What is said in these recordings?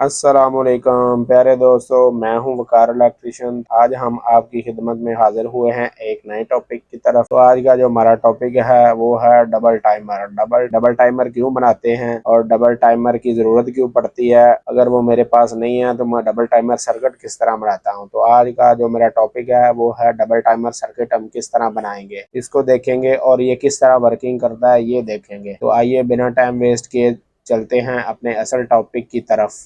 अस्सलामुअलैकुम प्यारे दोस्तों, मैं हूं वकार इलेक्ट्रिशियन। आज हम आपकी खिदमत में हाजिर हुए हैं एक नए टॉपिक की तरफ। तो आज का जो हमारा टॉपिक है वो है double timer. Double double timer क्यों बनाते हैं और डबल टाइमर की ज़रूरत क्यों पड़ती है। अगर वो मेरे पास नहीं है तो मैं डबल टाइमर सर्किट किस तरह बनाता हूं। तो आज का जो मेरा टॉपिक है वो है डबल टाइमर सर्किट हम किस तरह बनाएंगे, इसको देखेंगे और ये किस तरह वर्किंग करता है ये देखेंगे। तो आइए बिना टाइम वेस्ट किए चलते हैं अपने असल टॉपिक की तरफ।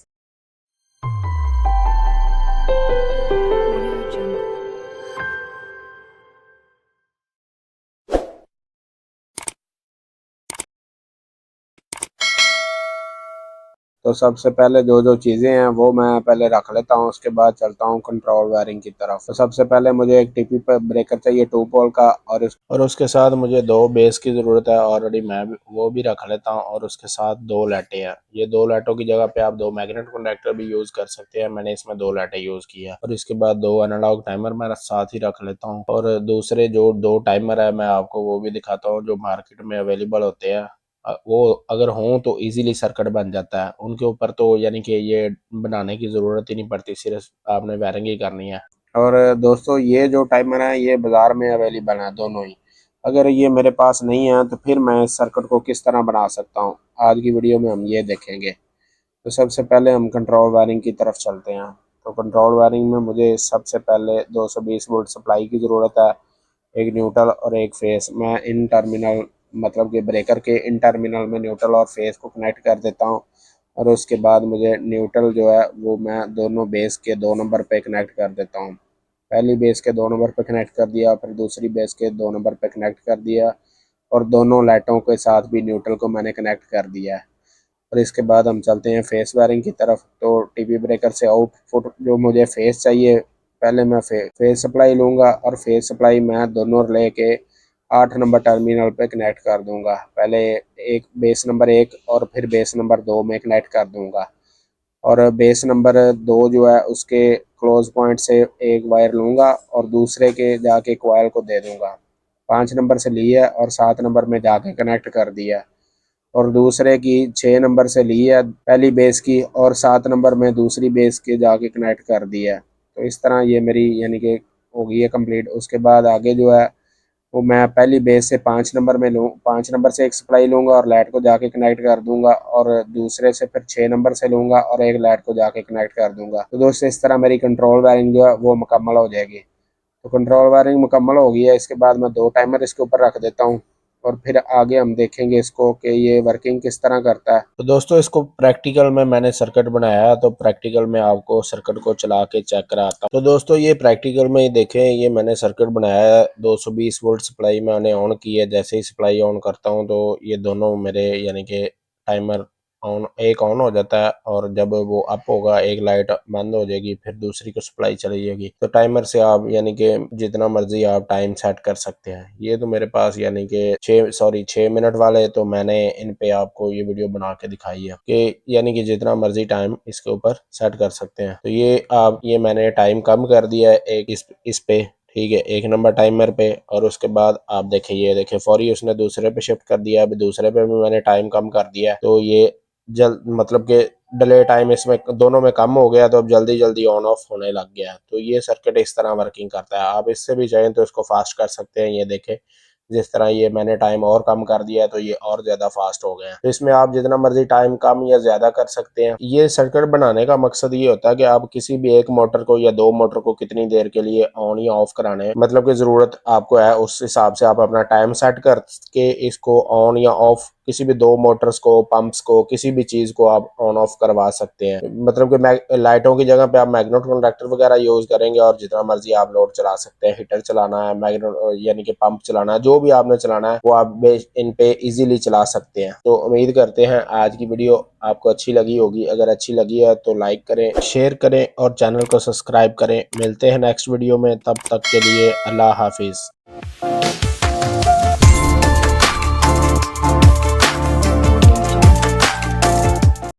तो सबसे पहले जो जो चीज़ें हैं वो मैं पहले रख लेता हूँ, उसके बाद चलता हूँ कंट्रोल वायरिंग की तरफ। तो सबसे पहले मुझे एक टीपी पर ब्रेकर चाहिए 2 पोल का, और उसके साथ मुझे 2 बेस की ज़रूरत है। ऑलरेडी मैं वो भी रख लेता हूँ। और उसके साथ 2 लाइटें हैं। ये 2 लाइटों की जगह पे आप 2 मैग्नेट कनेक्टर भी यूज़ कर सकते हैं। मैंने इसमें 2 लाइटें यूज़ की है। और इसके बाद 2 एनालॉग टाइमर मैं साथ ही रख लेता हूँ। और दूसरे जो 2 टाइमर है मैं आपको वो भी दिखाता हूँ जो मार्केट में अवेलेबल होते हैं। वो अगर हों तो इजीली सर्किट बन जाता है। उनके ऊपर तो यानी कि ये बनाने की ज़रूरत ही नहीं पड़ती, सिर्फ आपने वायरिंग ही करनी है। और दोस्तों ये जो टाइमर है ये बाज़ार में अवेलेबल है दोनों ही। अगर ये मेरे पास नहीं है तो फिर मैं इस सर्किट को किस तरह बना सकता हूँ, आज की वीडियो में हम ये देखेंगे। तो सबसे पहले हम कंट्रोल वायरिंग की तरफ चलते हैं। तो कंट्रोल वायरिंग में मुझे सबसे पहले 220 वोल्ट सप्लाई की ज़रूरत है, एक न्यूट्रल और एक फेस। मैं इन टर्मिनल मतलब कि ब्रेकर के इन टर्मिनल में न्यूट्रल और फेस को कनेक्ट कर देता हूँ। और उसके बाद मुझे न्यूट्रल जो है वो मैं दोनों बेस के 2 नंबर पे कनेक्ट कर देता हूँ। पहली बेस के 2 नंबर पे कनेक्ट कर दिया, फिर दूसरी बेस के 2 नंबर पे कनेक्ट कर दिया, और दोनों लाइटों के साथ भी न्यूट्रल को मैंने कनेक्ट कर दिया है। और इसके बाद हम चलते हैं फेस वायरिंग की तरफ। तो टीवी ब्रेकर से आउटपुट जो मुझे फेस चाहिए, पहले मैं फेस सप्लाई लूँगा और फेस सप्लाई मैं दोनों रिले के 8 नंबर टर्मिनल पे कनेक्ट कर दूँगा। पहले एक बेस नंबर 1 और फिर बेस नंबर 2 में कनेक्ट कर दूँगा। और बेस नंबर 2 जो है उसके क्लोज पॉइंट से एक वायर लूँगा और दूसरे के जाके कॉइल को दे दूँगा। 5 नंबर से लिया और 7 नंबर में जाके कनेक्ट कर दिया। और दूसरे की 6 नंबर से ली है पहली बेस की, और 7 नंबर में दूसरी बेस के जाके कनेक्ट कर दिया है। तो इस तरह ये मेरी यानी कि हो गई है कंप्लीट। उसके बाद आगे जो है वो मैं पहली बेस से 5 नंबर में लूँ, 5 नंबर से एक सप्लाई लूँगा और लाइट को जाके कनेक्ट कर दूंगा। और दूसरे से फिर 6 नंबर से लूँगा और एक लाइट को जाके कनेक्ट कर दूंगा। तो दोस्तों इस तरह मेरी कंट्रोल वायरिंग जो है वो मुकम्मल हो जाएगी। तो कंट्रोल वायरिंग मुकम्मल हो गई है। इसके बाद मैं 2 टाइमर इसके ऊपर रख देता हूँ और फिर आगे हम देखेंगे इसको कि ये वर्किंग किस तरह करता है। तो दोस्तों इसको प्रैक्टिकल में मैंने सर्किट बनाया है, तो प्रैक्टिकल में आपको सर्किट को चला के चेक कराता हूँ। तो दोस्तों ये प्रैक्टिकल में ही देखें, ये मैंने सर्किट बनाया है। 220 वोल्ट सप्लाई मैंने ऑन की है। जैसे ही सप्लाई ऑन करता हूँ तो ये दोनों मेरे यानी कि टाइमर ऑन, एक ऑन हो जाता है, और जब वो अप होगा एक लाइट बंद हो जाएगी, फिर दूसरी को सप्लाई चली जाएगी। तो टाइमर से आप यानी कि जितना मर्जी आप टाइम सेट कर सकते हैं। ये तो मेरे पास यानी कि 6 मिनट वाले, तो मैंने इन पे आपको ये वीडियो बना के दिखाई है कि यानी कि जितना मर्जी टाइम इसके ऊपर सेट कर सकते हैं। तो ये मैंने टाइम कम कर दिया है एक इस पे, ठीक है, 1 नंबर टाइमर पे। और उसके बाद आप देखें, ये देखें फौरी उसने दूसरे पे शिफ्ट कर दिया। अभी दूसरे पे भी मैंने टाइम कम कर दिया है, तो ये जल्द मतलब कि डिले टाइम इसमें दोनों में कम हो गया, तो अब जल्दी जल्दी ऑन ऑफ होने लग गया है। तो ये सर्किट इस तरह वर्किंग करता है। आप इससे भी चाहें तो इसको फास्ट कर सकते हैं। ये देखें जिस तरह ये मैंने टाइम और कम कर दिया है तो ये और ज़्यादा फास्ट हो गए हैं। तो इसमें आप जितना मर्जी टाइम कम या ज़्यादा कर सकते हैं। ये सर्किट बनाने का मकसद ये होता है कि आप किसी भी एक मोटर को या 2 मोटर को कितनी देर के लिए ऑन या ऑफ कराने मतलब की ज़रूरत आपको है, उस हिसाब से आप अपना टाइम सेट करके इसको ऑन या ऑफ किसी भी 2 मोटर्स को, पंप्स को, किसी भी चीज़ को आप ऑन ऑफ करवा सकते हैं। मतलब कि लाइटों की जगह पे आप मैग्नेट कंडक्टर वगैरह यूज़ करेंगे और जितना मर्जी आप लोड चला सकते हैं। हीटर चलाना है, मैग्नेट यानी कि पंप चलाना है, जो भी आपने चलाना है वो आप इन पे इजीली चला सकते हैं। तो उम्मीद करते हैं आज की वीडियो आपको अच्छी लगी होगी। अगर अच्छी लगी है तो लाइक करें, शेयर करें और चैनल को सब्सक्राइब करें। मिलते हैं नेक्स्ट वीडियो में, तब तक के लिए अल्लाह हाफिज़।